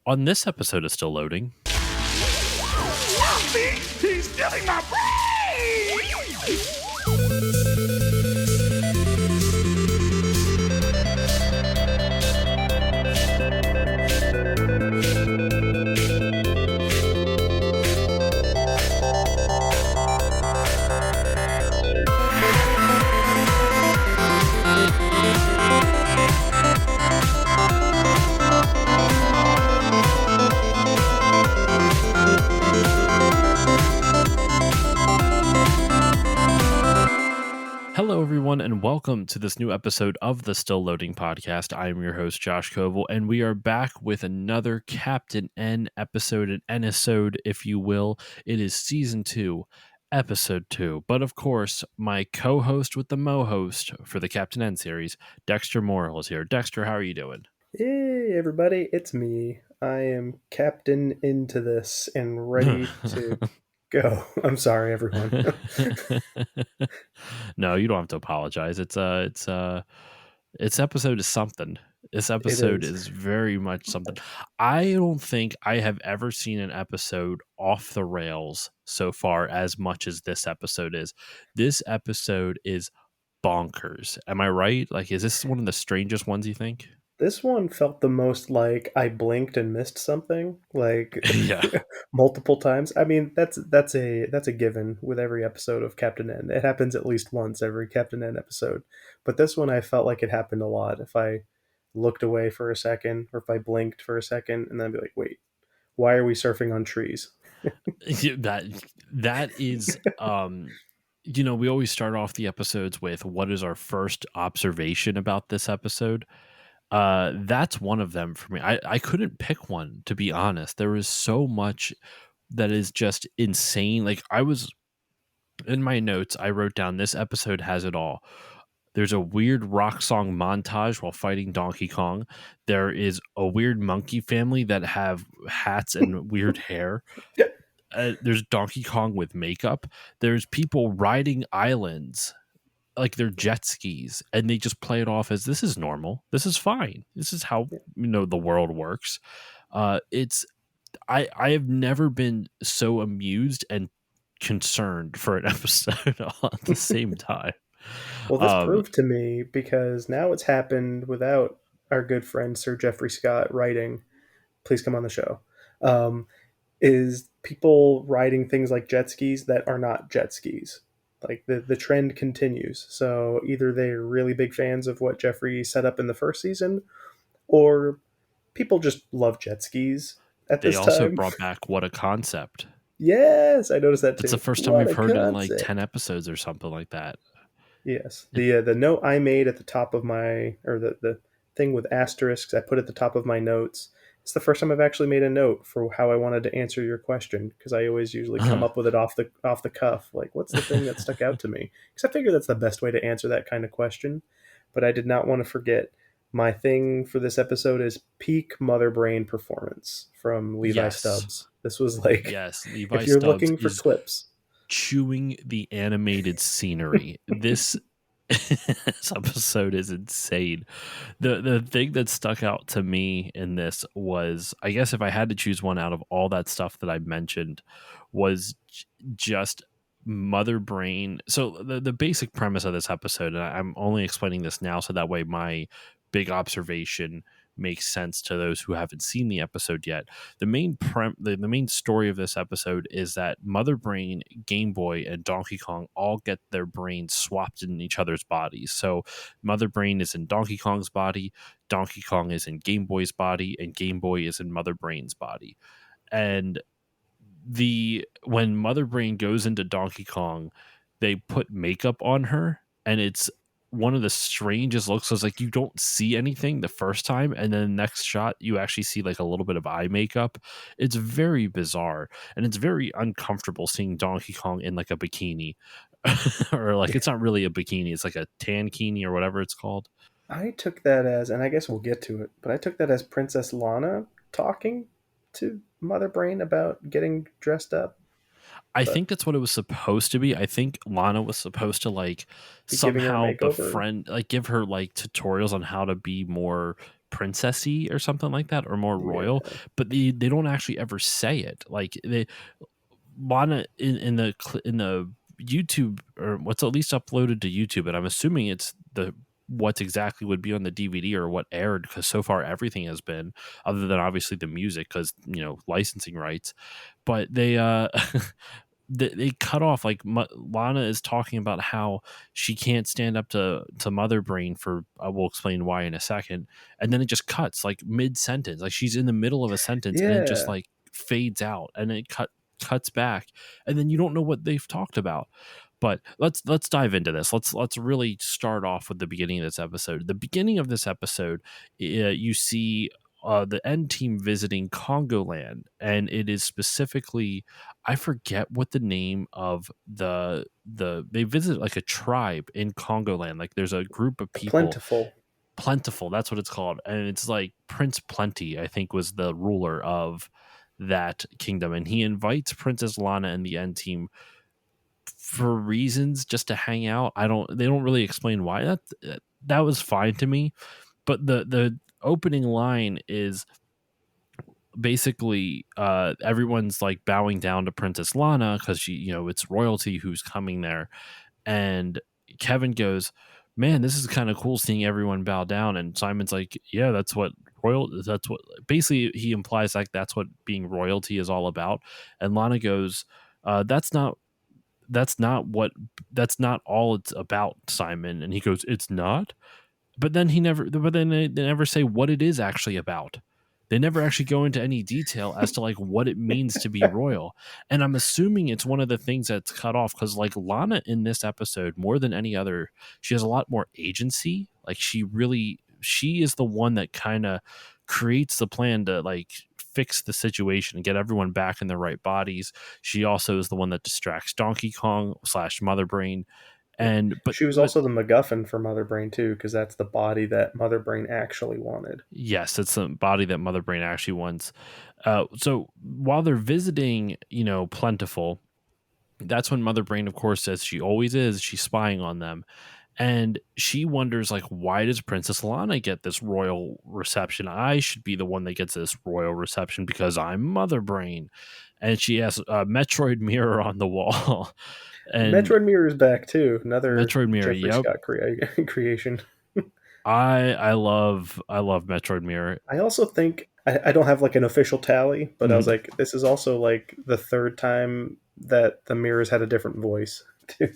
On this episode of Still Loading. Stop me! He's stealing my brain! Hello, everyone, and welcome to this new episode of the Still Loading podcast. I am your host, Josh Koval, and we are back with another Captain N episode, an N-isode, if you will. It is Season 2, Episode 2. But, of course, my co-host with the Mo-host for the Captain N series, Dexter Morrill, is here. Dexter, how are you doing? Hey, everybody, it's me. I am captain into this and ready to go. I'm sorry, everyone. No, you don't have to apologize. It's episode is something. This episode is very much something. I don't think I have ever seen an episode off the rails so far as much as this episode is. This episode is bonkers. Am I right? Like, is this one of the strangest ones you think? This one felt the most like I blinked and missed something, like Yeah. multiple times. I mean, that's a given with every episode of Captain N. It happens at least once every Captain N episode. But this one I felt like it happened a lot. If I looked away for a second or if I blinked for a second and then I'd be like, wait, why are we surfing on trees? that is we always start off the episodes with what is our first observation about this episode. That's one of them for me. I couldn't pick one, to be honest. There is so much that is just insane. Like, I was in my notes, I wrote down this episode has it all. There's a weird rock song montage while fighting Donkey Kong. There is a weird monkey family that have hats and weird hair. There's Donkey Kong with makeup. There's people riding islands like they're jet skis, and they just play it off as this is normal. This is fine. This is how the world works. It's I have never been so amused and concerned for an episode all at the same time. Well, this proved to me, because now it's happened without our good friend Sir Jeffrey Scott writing, please come on the show, is people riding things like jet skis that are not jet skis. Like, the trend continues. So either they're really big fans of what Jeffrey set up in the first season, or people just love jet skis at this time. They also brought back What a Concept. Yes, I noticed that too. It's the first time we've heard it in like 10 episodes or something like that. Yes. The note I made at the top of my, or the thing with asterisks I put at the top of my notes, it's the first time I've actually made a note for how I wanted to answer your question, because I always usually come up with it off the cuff. Like, what's the thing that stuck out to me? Because I figure that's the best way to answer that kind of question. But I did not want to forget, my thing for this episode is peak mother brain performance from Levi Stubbs. This was like, Levi if you're Stubbs looking for clips, chewing the animated scenery. This episode is insane. The thing that stuck out to me in this was, I guess if I had to choose one out of all that stuff that I mentioned, was just mother brain. So the basic premise of this episode, and I'm only explaining this now so that way my big observation makes sense to those who haven't seen the episode yet. The main the main story of this episode is that Mother Brain, Game Boy, and Donkey Kong all get their brains swapped in each other's bodies. So Mother Brain is in Donkey Kong's body, Donkey Kong is in Game Boy's body, and Game Boy is in Mother Brain's body. And when Mother Brain goes into Donkey Kong, they put makeup on her, and it's one of the strangest looks. So it's like you don't see anything the first time, and then the next shot you actually see like a little bit of eye makeup. It's very bizarre, and it's very uncomfortable seeing Donkey Kong in like a bikini or like, it's not really a bikini, it's like a tankini or whatever it's called. I took that as, and I guess we'll get to it, but I took that as Princess Lana talking to Mother Brain about getting dressed up. I think that's what it was supposed to be. I think Lana was supposed to like somehow befriend, like give her like tutorials on how to be more princessy or something like that, or more royal, Yeah. but they don't actually ever say it. Like they Lana in the YouTube, or what's at least uploaded to YouTube, and I'm assuming it's the what exactly would be on the DVD or what aired, because so far everything has been, other than obviously the music, because licensing rights. But they cut off, like, Lana is talking about how she can't stand up to Mother Brain for, I will explain why in a second, and then it just cuts like mid sentence, like she's in the middle of a sentence and it just Yeah. like fades out and it cuts back, and then you don't know what they've talked about. But let's dive into this. Let's really start off with the beginning of this episode. The beginning of this episode, you see the end team visiting Congo Land, and it is specifically, I forget what the name of they visit like a tribe in Congo Land. Like there's a group of The people, Plentiful. Plentiful, that's what it's called, and it's like Prince Plenty, I think, was the ruler of that kingdom, and he invites Princess Lana and the end team for reasons just to hang out. They don't really explain why. That was fine to me, but the opening line is basically everyone's like bowing down to Princess Lana because she, it's royalty who's coming there. And Kevin goes, "Man, this is kind of cool seeing everyone bow down." And Simon's like, "Yeah, that's what basically he implies, like that's what being royalty is all about." And Lana goes, That's not that's not what that's not all it's about, Simon." And he goes, "It's not?" But then they never say what it is actually about. They never actually go into any detail as to like what it means to be royal. And I'm assuming it's one of the things that's cut off, because like Lana in this episode, more than any other, she has a lot more agency. Like she is the one that kind of creates the plan to like fix the situation and get everyone back in their right bodies. She also is the one that distracts Donkey Kong slash Mother Brain. Yeah. And She was also the MacGuffin for Mother Brain too, because that's the body that Mother Brain actually wanted. yes, it's the body that Mother Brain actually wants. So while they're visiting, Plentiful, that's when Mother Brain, of course, as she always is, she's spying on them. And she wonders, like, why does Princess Lana get this royal reception? I should be the one that gets this royal reception because I'm Mother Brain. And she has a Metroid mirror on the wall. And Metroid Mirror is back too. Another Metroid mirror, Jeffrey yep. Scott creation. I love Metroid mirror. I also think I don't have like an official tally, but I was Mhm. like, this is also like the third time that the mirrors had a different voice too.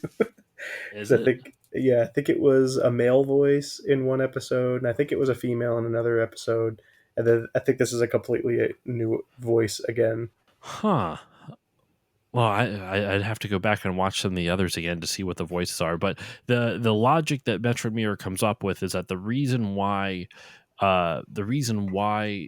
Is Because I it? think, yeah, I think it was a male voice in one episode, and I think it was a female in another episode, and then I think this is a completely new voice again. Huh. Well, I'd have to go back and watch some of the others again to see what the voices are. But the logic that Metroid Mirror comes up with is that the reason why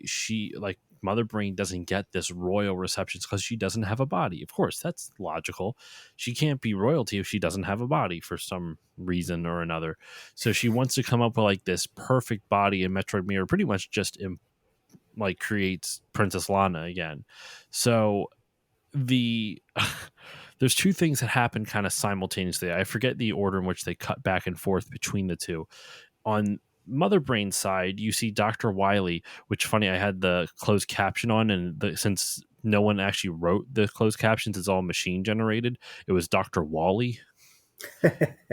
she, like, Mother Brain doesn't get this royal reception is because she doesn't have a body. Of course, that's logical. She can't be royalty if she doesn't have a body for some reason or another. So she wants to come up with like this perfect body, and Metroid Mirror pretty much just like creates Princess Lana again. So the there's two things that happen kind of simultaneously. I forget the order in which they cut back and forth between the two. On Mother Brain's side, you see Dr. Wiley, which, funny, I had the closed caption on, and since no one actually wrote the closed captions, it's all machine generated. It was Dr. Wally.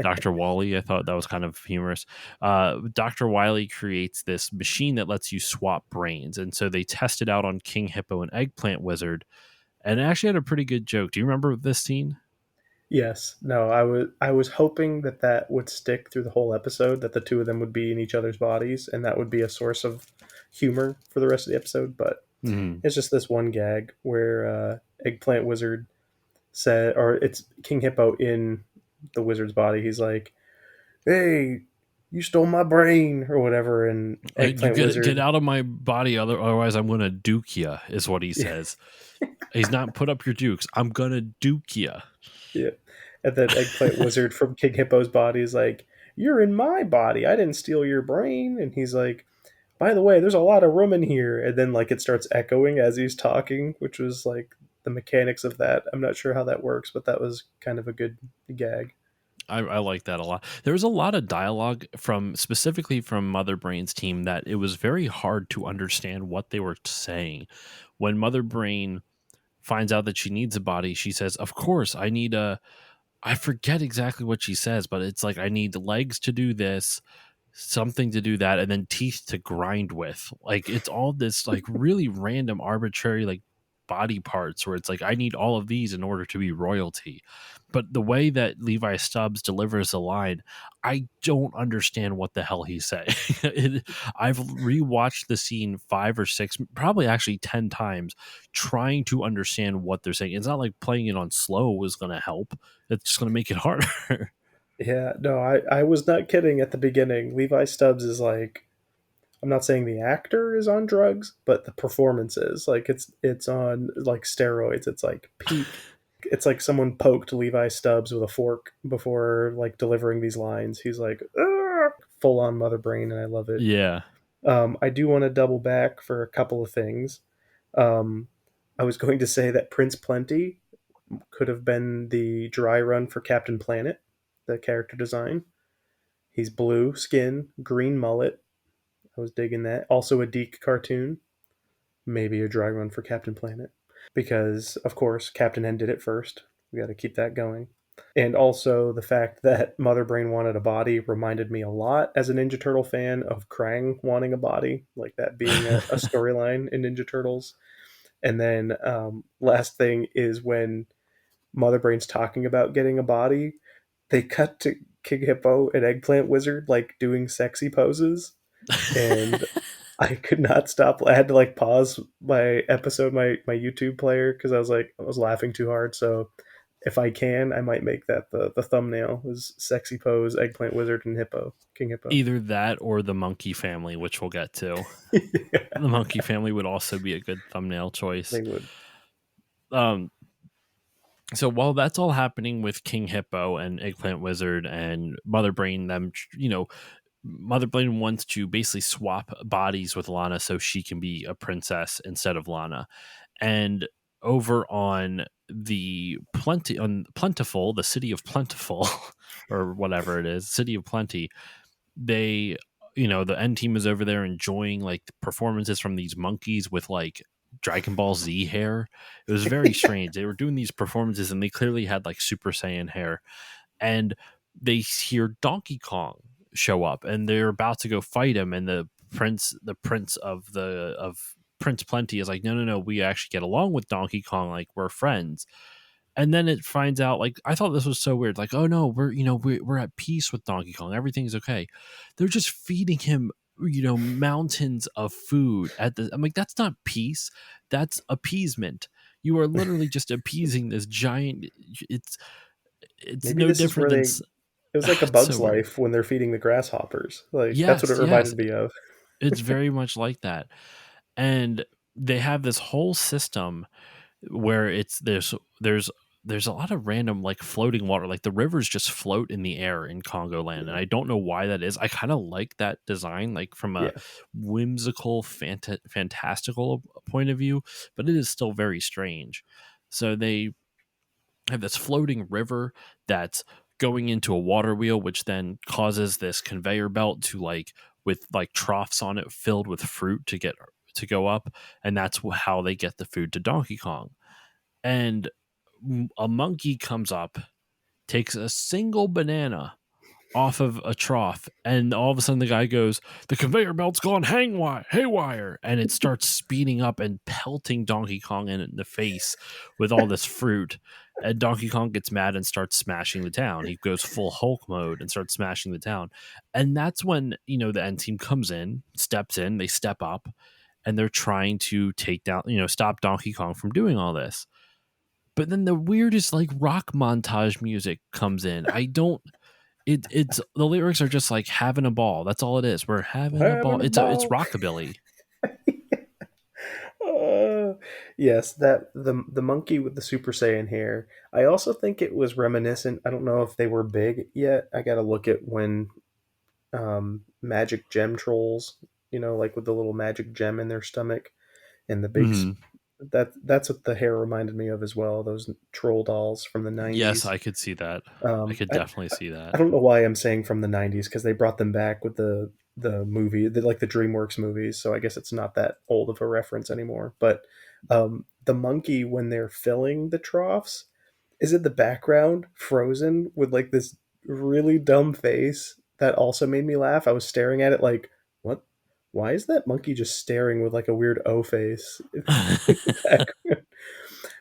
Dr. Wally, I thought that was kind of humorous. Dr. Wiley creates this machine that lets you swap brains. And so they tested out on King Hippo and Eggplant Wizard, and it actually had a pretty good joke. Do you remember this scene? Yes, no, I was hoping that that would stick through the whole episode, that the two of them would be in each other's bodies, and that would be a source of humor for the rest of the episode. But Mm-hmm. it's just this one gag where Eggplant Wizard said, or it's King Hippo in the wizard's body. He's like, "Hey, you stole my brain," or whatever, and You Eggplant get Wizard, out of my body, otherwise I'm gonna duke ya, is what he yeah, says. He's not put up your dukes. I'm gonna duke ya. yeah, and then Eggplant Wizard from King Hippo's body is like, "You're in my body. I didn't steal your brain," and he's like, "By the way, there's a lot of room in here," and then like it starts echoing as he's talking, which was like the mechanics of that. I'm not sure how that works, but that was kind of a good gag. I like that a lot. There was a lot of dialogue from specifically from Mother Brain's team that it was very hard to understand what they were saying. When Mother Brain finds out that she needs a body, she says, "Of course, I need a." I forget exactly what she says, but it's like I need legs to do this, something to do that, and then teeth to grind with. Like it's all this like really random, arbitrary like body parts where it's like I need all of these in order to be royalty. But the way that Levi Stubbs delivers the line, I don't understand what the hell he's saying. I've rewatched the scene 5 or 6, probably actually 10 times, trying to understand what they're saying. It's not like playing it on slow is going to help. It's just going to make it harder. Yeah, no, I was not kidding at the beginning. Levi Stubbs is like, I'm not saying the actor is on drugs, but the performance is like it's on like steroids. It's like peak. It's like someone poked Levi Stubbs with a fork before like delivering these lines. He's like, "Argh!" Full on mother brain, and I love it. Yeah. I do want to double back for a couple of things. Um, I was going to say that Prince Plenty could have been the dry run for Captain Planet, the character design. He's blue skin, green mullet. I was digging that. Also a Deke cartoon. Maybe a dry run for Captain Planet. Because, of course, Captain N did it first. We got to keep that going. And also the fact that Mother Brain wanted a body reminded me a lot as a Ninja Turtle fan of Krang wanting a body, like that being a storyline in Ninja Turtles. And then last thing is when Mother Brain's talking about getting a body, they cut to King Hippo and Eggplant Wizard like doing sexy poses, and I could not stop. I had to like pause my episode, my YouTube player, because I was laughing too hard. So if I can, I might make that the thumbnail is sexy pose, Eggplant Wizard, and Hippo, King Hippo. Either that or the Monkey Family, which we'll get to. Yeah, The Monkey Family would also be a good thumbnail choice. they would. Um, so while that's all happening with King Hippo and Eggplant Wizard and Mother Brain, Mother Brain wants to basically swap bodies with Lana so she can be a princess instead of Lana. And over on Plentiful, the city of Plentiful, or whatever it is, city of Plenty, they the end team is over there enjoying like performances from these monkeys with like Dragon Ball Z hair. It was very strange. They were doing these performances and they clearly had like Super Saiyan hair, and they hear Donkey Kong show up and they're about to go fight him, and the prince of Prince Plenty is like, no, we actually get along with Donkey Kong, like we're friends. And then it finds out, like, I thought this was so weird, like, oh no, we're at peace with Donkey Kong, everything's okay. They're just feeding him mountains of food at the I'm like, that's not peace, that's appeasement. You are literally just appeasing this giant. It's Maybe no this is different where than they. It was like a it's Bug's so weird. Life when they're feeding the grasshoppers. Like that's what it Yes, reminded me of. it's very much like that. And they have this whole system where it's there's a lot of random like floating water, like the rivers just float in the air in Congo land, and Yeah, I don't know why that is. I kind of like that design, like from a yeah. whimsical fantastical point of view, but it is still very strange. So they have this floating river that's going into a water wheel, which then causes this conveyor belt to like with like troughs on it filled with fruit to go up, and that's how they get the food to Donkey Kong. And a monkey comes up, takes a single banana off of a trough, and all of a sudden the guy goes, the conveyor belt's gone haywire, and it starts speeding up and pelting Donkey Kong in the face with all this fruit. And Donkey Kong gets mad and starts smashing the town. He goes full Hulk mode and starts smashing the town. And that's when the end team comes in, steps in, they step up, and they're trying to take down, stop Donkey Kong from doing all this. But then the weirdest like rock montage music comes in. I don't it's the lyrics are just like having a ball. That's all it is. We're having a ball. Having a It's ball. rockabilly. Uh, yes, that the monkey with the Super Saiyan hair. I also think it was reminiscent. I don't know if they were big yet. I got to look at when magic gem trolls, like with the little magic gem in their stomach and the big Hmm. that's what the hair reminded me of as well. Those troll dolls from the Yes, '90s. I could see that. I Um, could I, definitely see that. I don't know why I'm saying from the '90s because they brought them back with the movie, like the DreamWorks movies. So I guess it's not that old of a reference anymore. But the monkey when they're filling the troughs is in the background, frozen with like this really dumb face that also made me laugh. I was staring at it like, what? Why is that monkey just staring with like a weird O face in the background?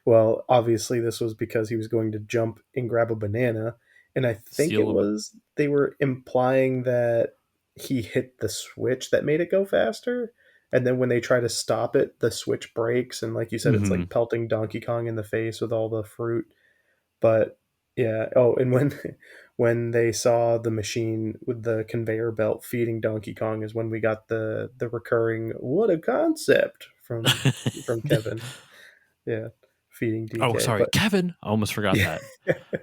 Well, obviously, this was because he was going to jump and grab a banana. And I think it Seal of was they were implying that he hit the switch that made it go faster. And then when they try to stop it, the switch breaks. And like you said, it's hmm like pelting Donkey Kong in the face with all the fruit. But yeah. Oh, and when when they saw the machine with the conveyor belt feeding Donkey Kong is when we got the recurring "what a concept" from Kevin. Yeah, feeding Oh, DK. sorry, Kevin. I almost forgot Yeah, that.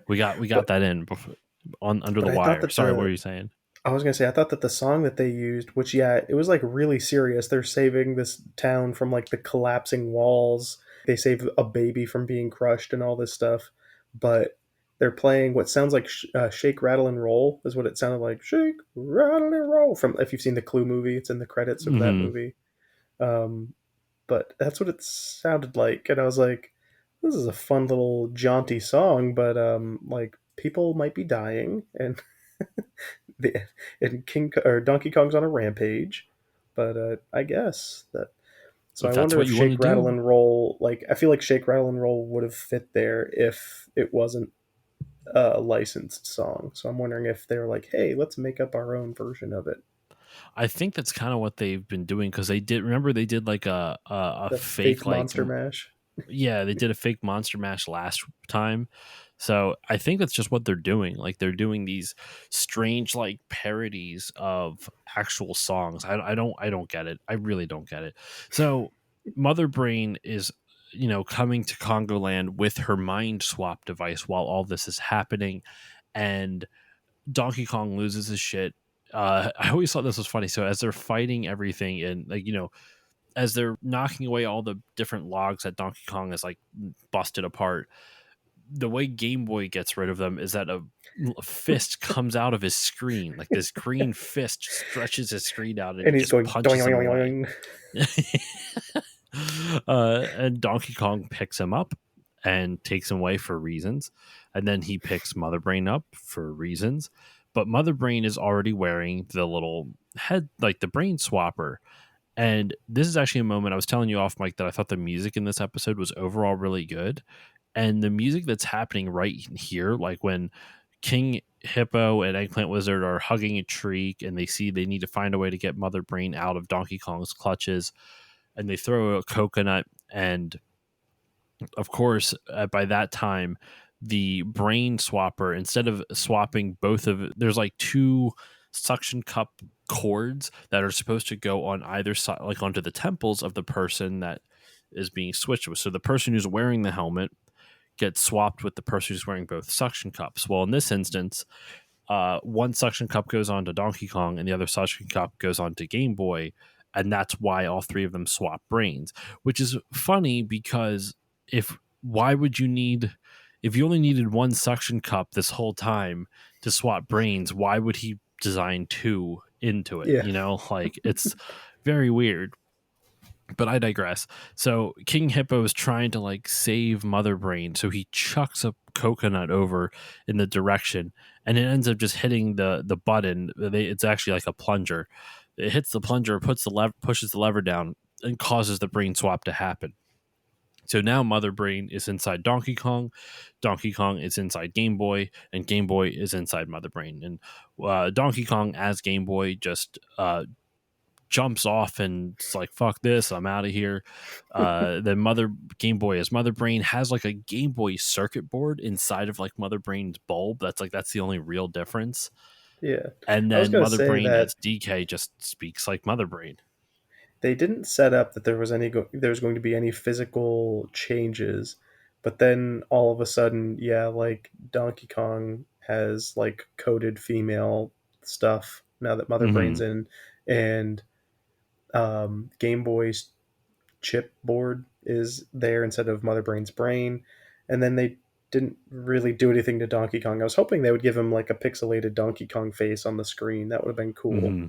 We got but that in before, on under but the I thought wire. that Sorry, what were the you saying? I was gonna say I thought that the song that they used, which yeah, it was like really serious. They're saving this town from like the collapsing walls. They save a baby from being crushed and all this stuff. But they're playing what sounds like "Shake, Rattle, and Roll" is what it sounded like. Shake, rattle, and roll. From if you've seen the Clue movie, it's in the credits of that hmm movie. Um, but that's what it sounded like, and I was like, "This is a fun little jaunty song," but like people might be dying, and the and or Donkey Kong's on a rampage. But I guess that. So If I that's wonder what if you want to Shake, Rattle, do, and Roll, like I feel like Shake, Rattle, and Roll would have fit there if it wasn't a licensed song. So I'm wondering if they're like, hey, let's make up our own version of it. I think that's kind of what they've been doing because they did. Remember, they did like a The fake fake like Monster Mash. yeah, they did a fake Monster Mash last time. So I think that's just what they're doing. Like they're doing these strange like parodies of actual songs. I don't get it. I really don't get it. So Mother Brain is coming to Congo Land with her mind swap device while all this is happening, and Donkey Kong loses his shit. I always thought this was funny. So as they're fighting everything and like as they're knocking away all the different logs that Donkey Kong is like busted apart, the way Game Boy gets rid of them is that a fist comes out of his screen, like this green fist stretches his screen out and And he he's just going doing, punches him doing, away. doing. And Donkey Kong picks him up and takes him away for reasons, and then he picks Mother Brain up for reasons, but Mother Brain is already wearing the little head, like the brain swapper. And this is actually a moment I was telling you off mic that I thought the music in this episode was overall really good. And the music that's happening right here, like when King Hippo and Eggplant Wizard are hugging a tree and they see they need to find a way to get Mother Brain out of Donkey Kong's clutches, and they throw a coconut. And of course, by that time, the brain swapper, instead of swapping both of it, there's like two suction cup cords that are supposed to go on either side, like onto the temples of the person that is being switched with. So the person who's wearing the helmet gets swapped with the person who's wearing both suction cups. Well, in this instance, one suction cup goes on to Donkey Kong and the other suction cup goes on to Game Boy, and that's why all three of them swap brains. Which is funny because if why would you need if you only needed one suction cup this whole time to swap brains? Why would he design two into it? Yeah. Like it's very weird. But I digress. So King Hippo is trying to like save Mother Brain, so he chucks a coconut over in the direction, and it ends up just hitting the button. It's actually like a plunger. It hits the plunger, pushes the lever down, and causes the brain swap to happen. So now Mother Brain is inside Donkey Kong is inside Game Boy, and Game Boy is inside Mother Brain. And Donkey Kong as Game Boy just jumps off and it's like fuck this, I'm out of here. The mother Game Boy as Mother Brain has like a Game Boy circuit board inside of like Mother Brain's bulb. That's the only real difference. Yeah. And I was then going to Mother say Brain that as DK just speaks like Mother Brain. they didn't set up that there was going to be any physical changes, but then all of a sudden, yeah, like Donkey Kong has like coded female stuff now that Mother Brain's hmm in, and Game Boy's chipboard is there instead of Mother Brain's brain. And then they didn't really do anything to Donkey Kong. I was hoping they would give him like a pixelated Donkey Kong face on the screen. That would have been cool, Hmm.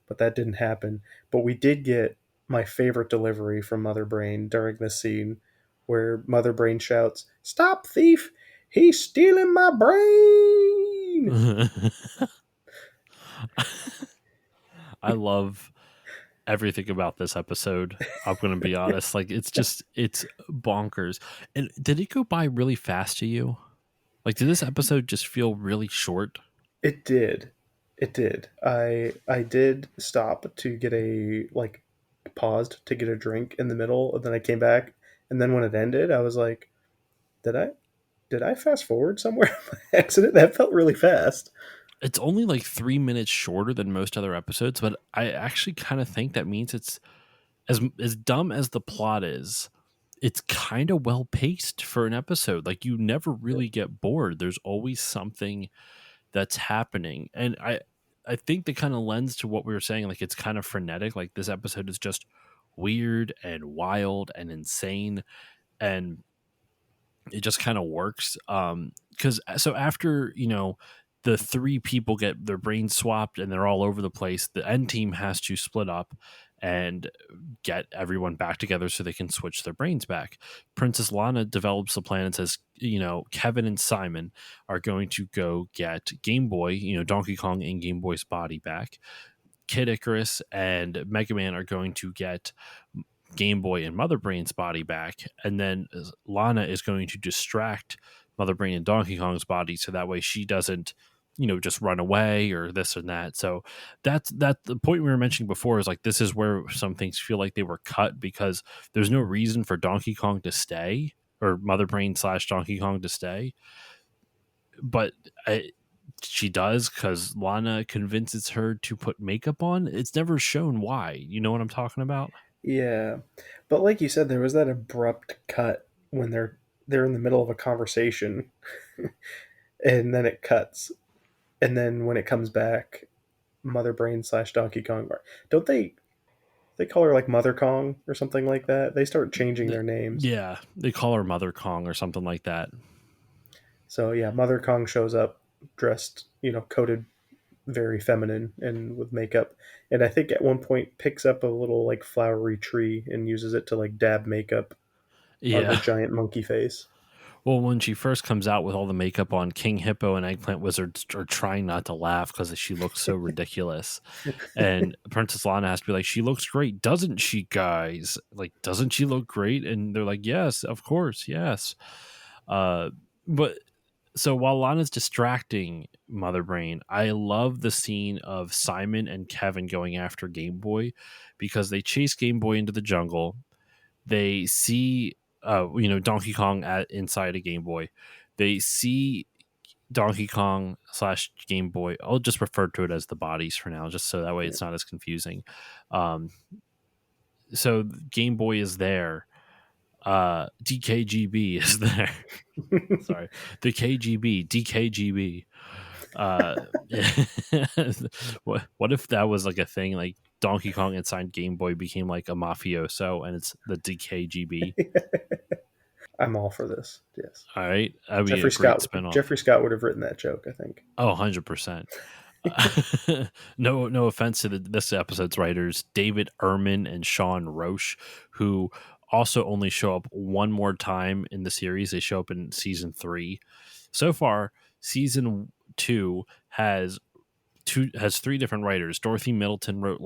but that didn't happen. But we did get my favorite delivery from Mother Brain during this scene where Mother Brain shouts, "Stop, thief! He's stealing my brain!" I love everything about this episode. I'm going to be honest. Like, it's bonkers. And did it go by really fast to you? Like, did this episode just feel really short? It did. It did. I did stop to get a like paused to get a drink in the middle, and then I came back, and then when it ended, I was like, "Did I fast forward somewhere by accident? That felt really fast." It's only like 3 minutes shorter than most other episodes, but I actually kind of think that means it's as dumb as the plot is. It's kind of well paced for an episode. Like, you never really get bored. There's always something that's happening, and I think that kind of lends to what we were saying. Like, it's kind of frenetic. Like, this episode is just weird and wild and insane, and it just kind of works. Because so after the three people get their brains swapped and they're all over the place, the end team has to split up and get everyone back together so they can switch their brains back. Princess Lana develops the plan and says, Kevin and Simon are going to go get Game Boy, Donkey Kong and Game Boy's body back. Kid Icarus and Mega Man are going to get Game Boy and Mother Brain's body back, and then Lana is going to distract Mother Brain and Donkey Kong's body so that way she doesn't, just run away or this and that. So that's the point we were mentioning before, is like, this is where some things feel like they were cut, because there's no reason for Donkey Kong to stay, or Mother Brain / Donkey Kong to stay, but she does because Lana convinces her to put makeup on. It's never shown why. You know what I'm talking about? Yeah, but like you said, there was that abrupt cut when they're in the middle of a conversation, and then it cuts, and then when it comes back, Mother Brain / Donkey Kong. Don't they call her like Mother Kong or something like that? They start changing their names. Yeah, they call her Mother Kong or something like that. So yeah, Mother Kong shows up dressed, coated very feminine and with makeup. And I think at one point picks up a little like flowery tree and uses it to like dab makeup on her Yeah. giant monkey face. Well, when she first comes out with all the makeup on, King Hippo and Eggplant Wizard are trying not to laugh because she looks so ridiculous. And Princess Lana has to be like, she looks great, doesn't she, guys? Like, doesn't she look great? And they're like, yes, of course, yes. But so while Lana's distracting Mother Brain, I love the scene of Simon and Kevin going after Game Boy, because they chase Game Boy into the jungle. They see, Donkey Kong inside a Game Boy. They see Donkey Kong / Game Boy. I'll just refer to it as the bodies for now, just so that way Yeah. it's not as confusing. So Game Boy is there. DKGB is there. Sorry, the KGB, DKGB. What if that was like a thing? Like, Donkey Kong inside Game Boy became like a mafioso, and it's the DKGB. I'm all for this. Yes. All right, that'd be a great spinoff. Jeffrey Scott would have written that joke, I think. Oh, 100%. No offense to this episode's writers, David Ehrman and Sean Roche, who also only show up one more time in the series. They show up in season 3. So far, season 2 has 3 different writers. Dorothy Middleton wrote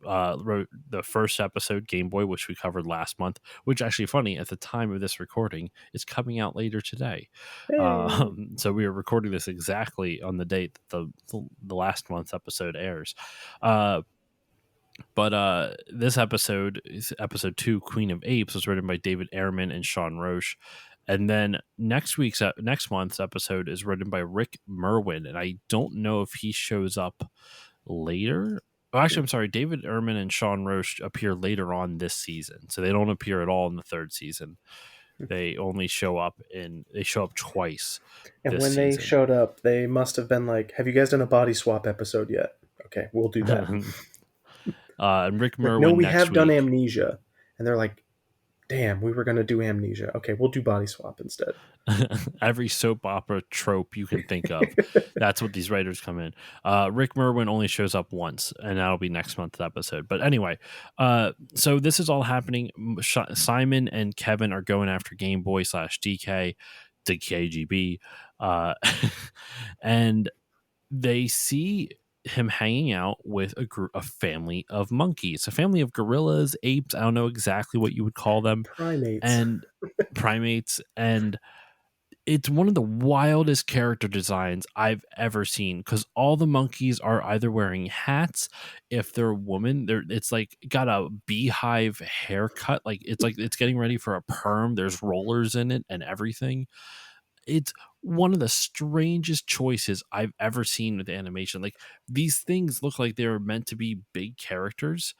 the first episode, Game Boy, which we covered last month, which, actually funny, at the time of this recording, is coming out later today. Hey. So we are recording this exactly on the date that the last month's episode airs. But this episode, episode 2, Queen of Apes, was written by David Ehrman and Sean Roche. And then next month's episode is written by Rick Merwin, and I don't know if he shows up later. Oh, actually, I'm sorry. David Ehrman and Sean Roche appear later on this season, so they don't appear at all in the 3rd season. They only show up twice. And this when season. they showed up, they must have been like, "Have you guys done a body swap episode yet?" Okay, we'll do that. And Rick Like, Merwin. no, we next have done week. Amnesia, and they're like, Damn, we were gonna do Amnesia. Okay, we'll do Body Swap instead. Every soap opera trope you can think of. That's what these writers come in. Rick Merwin only shows up once, and that'll be next month's episode. But anyway, so this is all happening. Simon and Kevin are going after Game Boy slash DK, the KGB, uh, and they see him hanging out with a family of monkeys, a family of gorillas, apes. I don't know exactly what you would call them, Primates. and primates. And it's one of the wildest character designs I've ever seen because all the monkeys are either wearing hats. If they're a woman, it's like got a beehive haircut. Like it's getting ready for a perm. There's rollers in it and everything. It's one of the strangest choices I've ever seen with animation. Like these things look like they're meant to be big characters,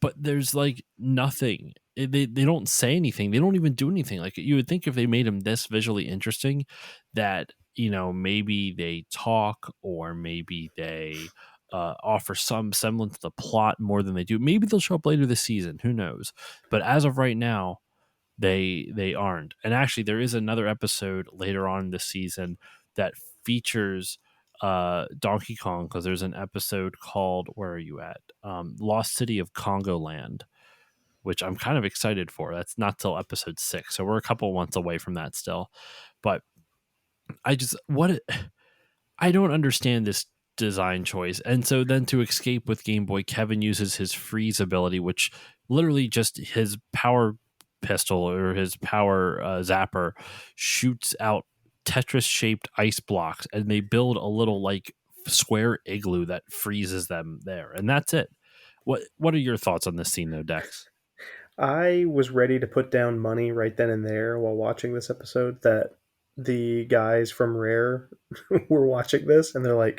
but there's like nothing. They don't say anything. They don't even do anything. Like you would think if they made them this visually interesting, that maybe they talk or maybe they offer some semblance of the plot more than they do. Maybe they'll show up later this season. Who knows? But as of right now, they aren't. And actually, there is another episode later on this season that features Donkey Kong because there's an episode called where are you at? Lost City of Congo Land, which I'm kind of excited for. That's not till episode 6, so we're a couple months away from that still. But I just I don't understand this design choice. And so then to escape with Game Boy, Kevin uses his freeze ability, which literally just his power pistol or his power zapper shoots out Tetris shaped ice blocks, and they build a little like square igloo that freezes them there. And that's it. What are your thoughts on this scene though, Dex? I was ready to put down money right then and there while watching this episode that the guys from Rare were watching this and they're like,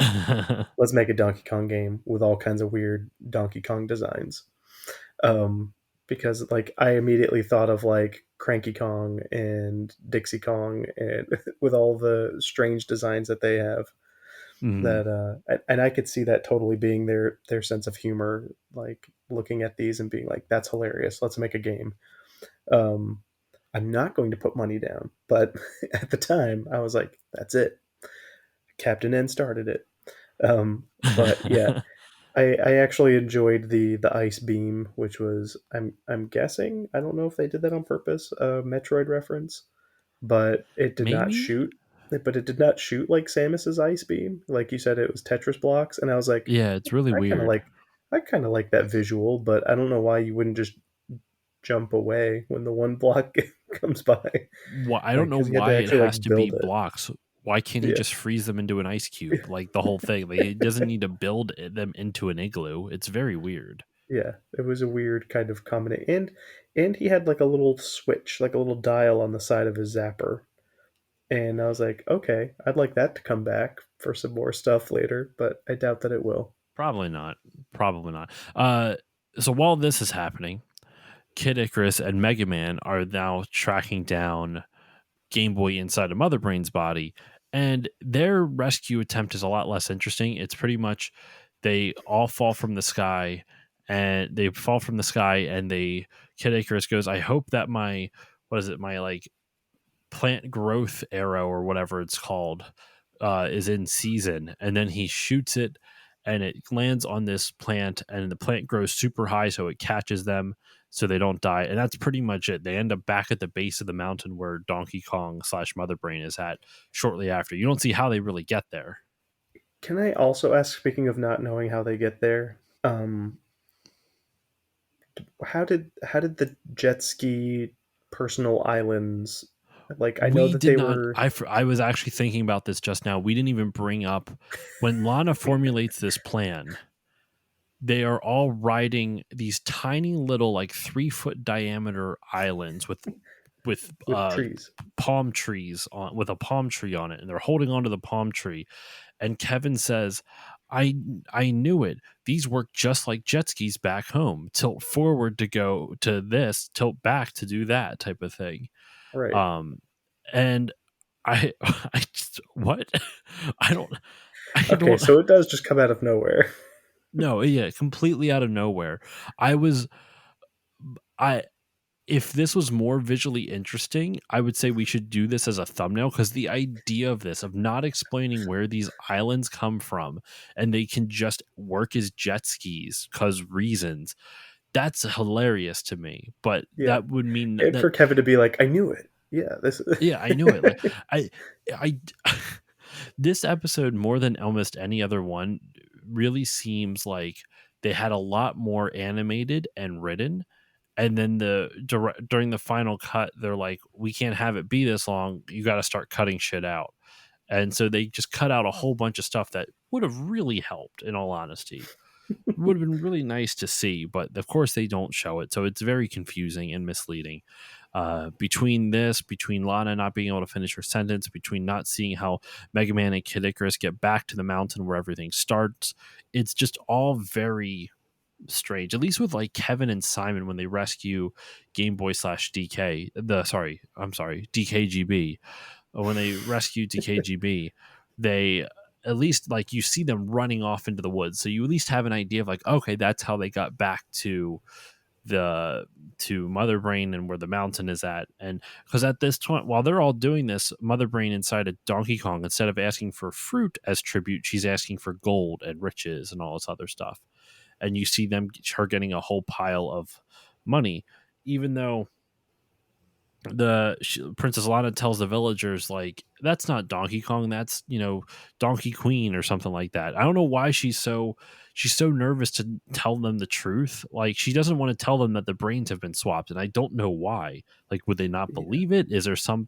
let's make a Donkey Kong game with all kinds of weird Donkey Kong designs. Um, because like I immediately thought of like Cranky Kong and Dixie Kong and with all the strange designs that they have Mhm. that and I could see that totally being their sense of humor, like looking at these and being like, that's hilarious, let's make a game. um I'm not going to put money down, but at the time I was like, that's it, Captain N started it. But yeah, I actually enjoyed the ice beam, which was I'm guessing, I don't know if they did that on purpose, a Metroid reference, but it did not Maybe? shoot. But it did not shoot like Samus's ice beam. Like you said, it was Tetris blocks, and I was like, Yeah, it's really I kind of weird. like I kind of like that visual, but I don't know why you wouldn't just jump away when the one block comes by, I don't like know because you had why to it actually has like to be build it. blocks. Why can't he Yeah, just freeze them into an ice cube? Like the whole thing. Like, he doesn't need to build them into an igloo. It's very weird. yeah, it was a weird kind of combination, and he had like a little switch, like a little dial on the side of his zapper, and I was like, okay, I'd like that to come back for some more stuff later, but I doubt that it will. Probably not. Probably not. So while this is happening, Kid Icarus and Mega Man are now tracking down Game Boy inside of Mother Brain's body, and their rescue attempt is a lot less interesting. It's pretty much they all fall from the sky, and they fall from the sky, and they Kid Icarus goes, "I hope that my what is it, my like plant growth arrow or whatever it's called is in season," and then he shoots it and it lands on this plant and the plant grows super high so it catches them so they don't die, and that's pretty much it. They end up back at the base of the mountain where Donkey Kong slash Mother Brain is at shortly after. You don't see how they really get there. Can I also ask, speaking of not knowing how they get there, how did the jet ski personal islands, like I know We that did they not. were I was actually thinking about this just now. We didn't even bring up when Lana formulates this plan. They are all riding these tiny little like 3 foot diameter islands with with trees, palm trees on with a palm tree on it, and they're holding onto the palm tree. And Kevin says, I knew it. These work just like jet skis back home. Tilt forward to go to this, tilt back to do that type of thing. right? um and I just what I don't I Okay, don't so it does just come out of nowhere. know. Yeah, completely out of nowhere. I was I if this was more visually interesting, I would say we should do this as a thumbnail, because the idea of this, of not explaining where these islands come from and they can just work as jet skis because reasons, that's hilarious to me. But Yeah, that would mean and that, for Kevin to be like, I knew it. Yeah, this. yeah, I knew it. Like, I, I, this episode, more than almost any other one, really seems like they had a lot more animated and written, and then during the final cut, they're like, we can't have it be this long, you got to start cutting shit out. And so they just cut out a whole bunch of stuff that would have really helped, in all honesty. It would have been really nice to see, but of course they don't show it, so it's very confusing and misleading. Between Lana not being able to finish her sentence, between not seeing how Mega Man and Kid Icarus get back to the mountain where everything starts, it's just all very strange. At least with like Kevin and Simon, when they rescue Game Boy slash DK, I'm sorry, DKGB. When they rescue DKGB, they, at least, like, you see them running off into the woods, so you at least have an idea of like, okay, that's how they got back the to Mother Brain and where the mountain is at. And because at this point, while they're all doing this, Mother Brain inside of Donkey Kong, instead of asking for fruit as tribute, she's asking for gold and riches and all this other stuff. And you see her getting a whole pile of money, even though Princess Lana tells the villagers, like, that's not Donkey Kong, that's, Donkey Queen or something like that. I don't know why she's so nervous to tell them the truth. Like, she doesn't want to tell them that the brains have been swapped, and I don't know why. Like, would they not Yeah, believe it? Is there some,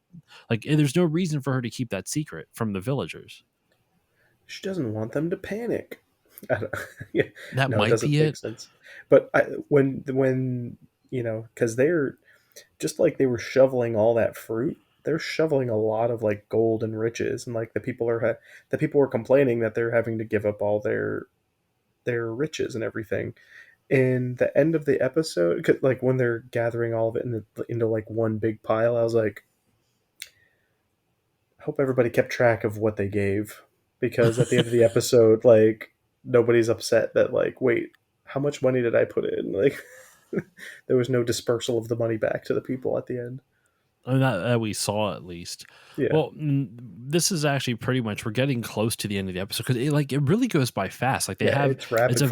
like, there's no reason for her to keep that secret from the villagers. she doesn't want them to panic. I don't, yeah, That no, it might doesn't be make it. sense. But when because they're just like they were shoveling all that fruit. They're shoveling a lot of like gold and riches, and like the people were complaining that they're having to give up all their riches and everything. In the end of the episode, like when they're gathering all of it into like one big pile, I was like, I hope everybody kept track of what they gave, because at the end of the episode, like nobody's upset that like, wait, how much money did I put in? Like, there was no dispersal of the money back to the people at the end. I mean, that we saw, at least. Yeah, Well, this is actually pretty much, we're getting close to the end of the episode, because it really goes by fast. Like, they yeah, have, it's rapid fire.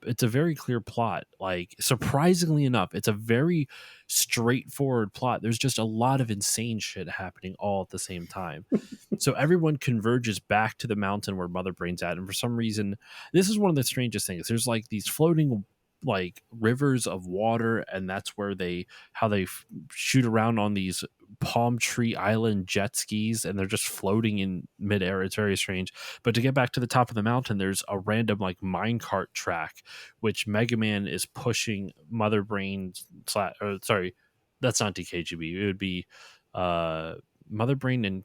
it's a very clear plot. Like, surprisingly enough, it's a very straightforward plot. There's just a lot of insane shit happening all at the same time. So everyone converges back to the mountain where Mother Brain's at, and for some reason, this is one of the strangest things. There's like these floating, like, rivers of water, and that's where they shoot around on these palm tree island jet skis, and they're just floating in midair. It's very strange. But to get back to the top of the mountain, there's a random like minecart track, which Mega Man is pushing Mother Brain or sorry, that's not DKGB. It would be Mother Brain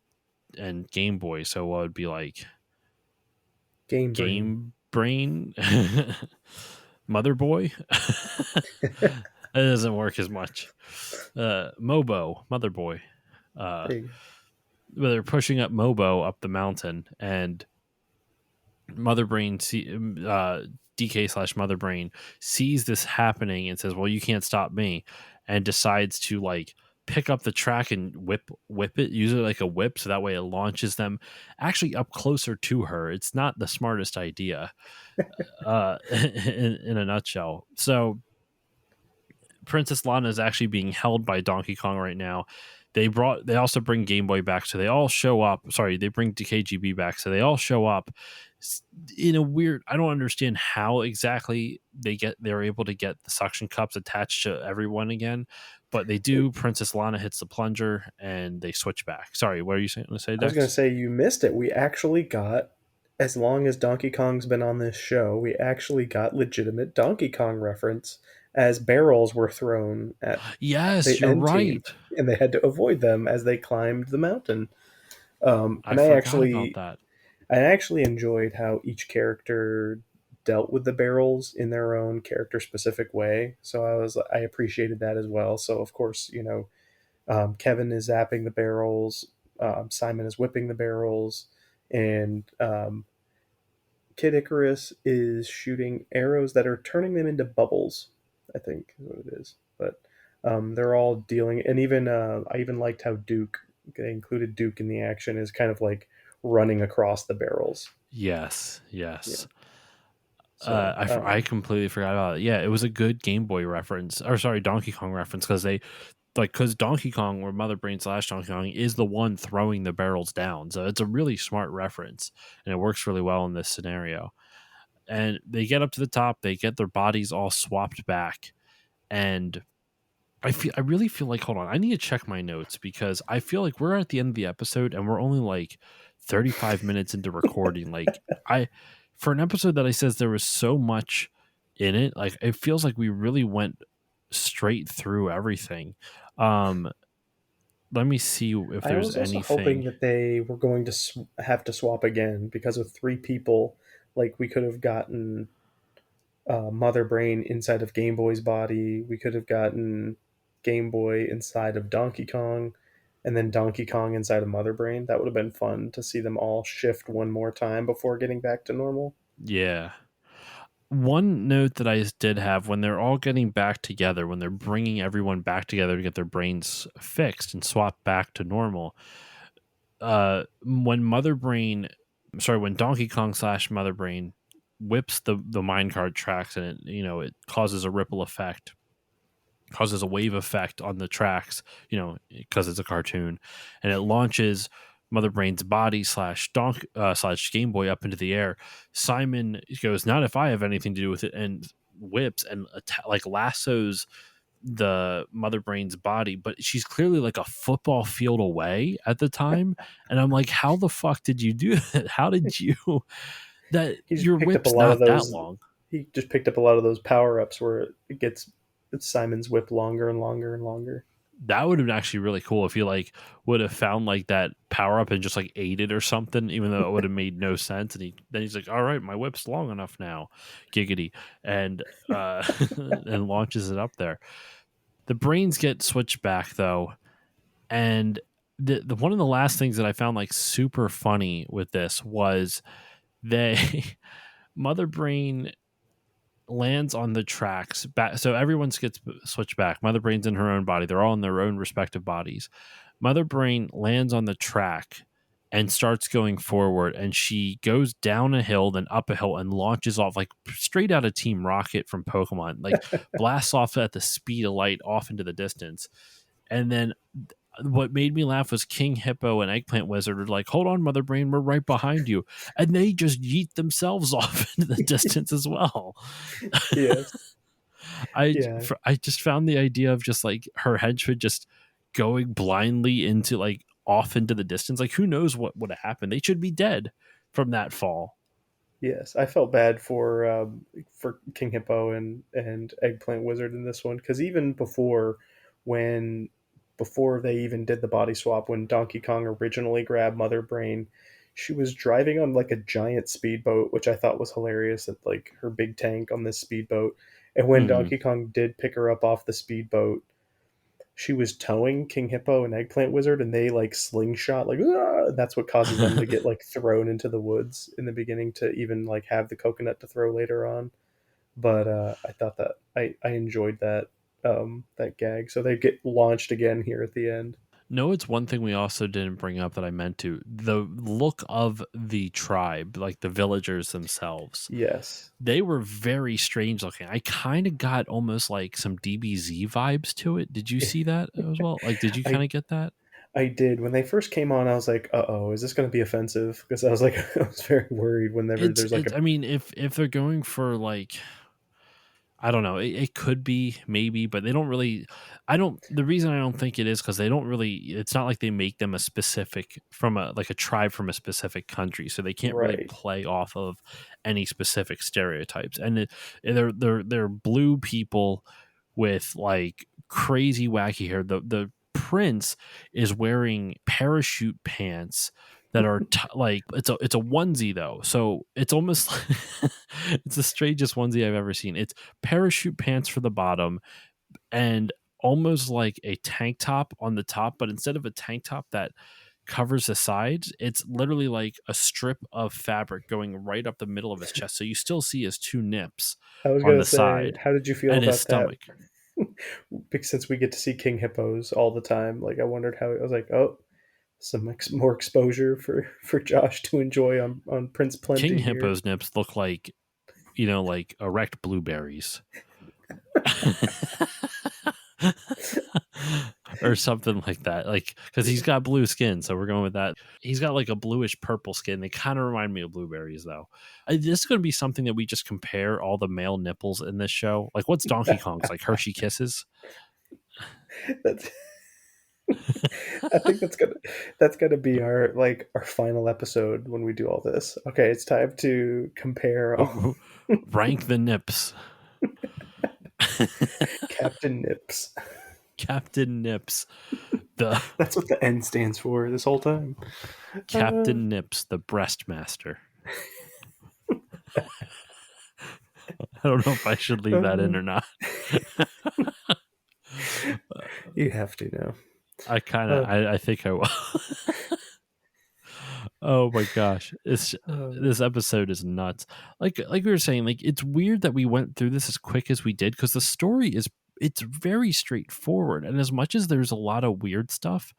and Game Boy. So what would be like Game brain. Game Brain, Mother Boy? It doesn't work as much. Mobo, Mother Boy. Uh, There you go. they're pushing up Mobo up the mountain, and Mother Brain, DK slash Mother Brain, sees this happening and says, "Well, you can't stop me," and decides to like pick up the track and whip it, use it like a whip, so that way it launches them actually up closer to her. It's not the smartest idea, in a nutshell. So Princess Lana is actually being held by Donkey Kong right now. They also bring Game Boy back, so they all show up. Sorry, they bring KGB back, so they all show up in a weird. I don't understand how exactly they're able to get the suction cups attached to everyone again, but they do. Princess Lana hits the plunger, and they switch back. Sorry, what are you saying? To say, I was going to Dex? say you missed it. We actually got, as long as Donkey Kong's been on this show, we actually got legitimate Donkey Kong reference as barrels were thrown at Yes, the you're end team, right. and they had to avoid them as they climbed the mountain. I And forgot about that. I actually enjoyed how each character dealt with the barrels in their own character specific way. So I appreciated that as well. So of course, Kevin is zapping the barrels, Simon is whipping the barrels, and Kid Icarus is shooting arrows that are turning them into bubbles. I think is what it is. But They're all dealing, and even I even liked how Duke, they included Duke in the action, is kind of like running across the barrels. Yes, Yeah. yes. So I completely forgot about it. Yeah, it was a good Game Boy reference, or sorry, Donkey Kong reference, because they because Donkey Kong or Mother Brain slash Donkey Kong is the one throwing the barrels down, so it's a really smart reference, and it works really well in this scenario. And they get up to the top, they get their bodies all swapped back, and I really feel like, hold on, I need to check my notes because I feel like we're at the end of the episode and we're only like 35 minutes into recording. Like I for an episode that I says there was so much in it, like it feels like we really went straight through everything. Um let me see if I there's was also hoping anything. that they were going to have to swap again, because with three people, like we could have gotten Mother Brain inside of Game Boy's body. We could have gotten Game Boy inside of Donkey Kong, and then Donkey Kong inside of Mother Brain. That would have been fun to see them all shift one more time before getting back to normal. Yeah. One note that I did have, when they're all getting back together, when they're bringing everyone back together to get their brains fixed and swapped back to normal, when Mother Brain, sorry, when Donkey Kong slash Mother Brain whips the minecart tracks, and it causes a ripple effect, causes a wave effect on the tracks, because it's a cartoon, and it launches Mother Brain's body slash slash Game Boy up into the air. Simon goes, "Not if I have anything to do with it," and whips and like lassos the Mother Brain's body, but she's clearly like a football field away at the time. And I'm like, how the fuck did you do that? How did you that He just your picked up a whip's lot of not that those. long? He just picked up a lot of those power ups where it gets Simon's whip longer and longer and longer. That would have been actually really cool if you like would have found like that power up and just like ate it or something, even though it would have made no sense. And he's like, all right, my whip's long enough now, giggity, and and launches it up there. The brains get switched back though, and the one of the last things that I found like super funny with this was they Mother Brain lands on the tracks back, so everyone gets switched back. Mother Brain's in her own body, they're all in their own respective bodies. Mother Brain lands on the track and starts going forward, and she goes down a hill, then up a hill, and launches off like straight out of Team Rocket from Pokemon, like blasts off at the speed of light off into the distance. And then what made me laugh was King Hippo and Eggplant Wizard are like, "Hold on, Mother Brain, we're right behind you," and they just yeet themselves off into the distance as well. Yes. I Yeah. I just found the idea of just like her henchmen just going blindly into like off into the distance. Like, who knows what would have happened? They should be dead from that fall. Yes, I felt bad for King Hippo and Eggplant Wizard in this one, because even when before they even did the body swap, when Donkey Kong originally grabbed Mother Brain, she was driving on like a giant speedboat, which I thought was hilarious, that like her big tank on this speedboat. And when Mm-hmm. Donkey Kong did pick her up off the speedboat, she was towing King Hippo and Eggplant Wizard, and they like slingshot, like, "Ah!" And that's what causes them to get like thrown into the woods in the beginning, to even like have the coconut to throw later on. But I thought that I enjoyed that gag. So they get launched again here at the end. No, it's one thing we also didn't bring up that I meant to. The look of the tribe, like the villagers themselves, Yes, they were very strange looking. I kind of got almost like some DBZ vibes to it. Did you see that as well? Like, did you kind I of get that? I did. When they first came on, I was like, "Uh oh, is this going to be offensive?" Because I was like, I was very worried whenever It's there's like it's. a I mean, if they're going for like, I don't know. It could be maybe, but they don't really. I don't. The reason I don't think it is because they don't really. It's not like they make them a specific from a like a tribe from a specific country, so they can't really right. play off of any specific stereotypes. And they're blue people with like crazy wacky hair. The prince is wearing parachute pants that are like it's a onesie though, so it's almost it's the strangest onesie I've ever seen. It's parachute pants for the bottom and almost like a tank top on the top, but instead of a tank top that covers the sides, it's literally like a strip of fabric going right up the middle of his chest. So you still see his two nips I was on gonna the say, side how did you feel and his about that? stomach. because since we get to see king hippos all the time, like I wondered how I was like, oh, some more exposure for Josh to enjoy on Prince King Plenty here. hippo's nips look like, like erect blueberries. Or something like that. Like, because he's got blue skin, so we're going with that. He's got like a bluish purple skin. They kind of remind me of blueberries, though. This is going to be something that we just compare all the male nipples in this show. Like, what's Donkey Kong's? Like Hershey Kisses? That's I think that's gonna be our final episode when we do all this. Okay, it's time to compare all Rank the nips. Captain Nips. Captain Nips. The That's what the N stands for this whole time. Captain Nips, the breast master. I don't know if I should leave that in or not. You have to now. I think I will. Oh my gosh. This episode is nuts. Like we were saying, like it's weird that we went through this as quick as we did, because the story it's very straightforward. And as much as there's a lot of weird stuff,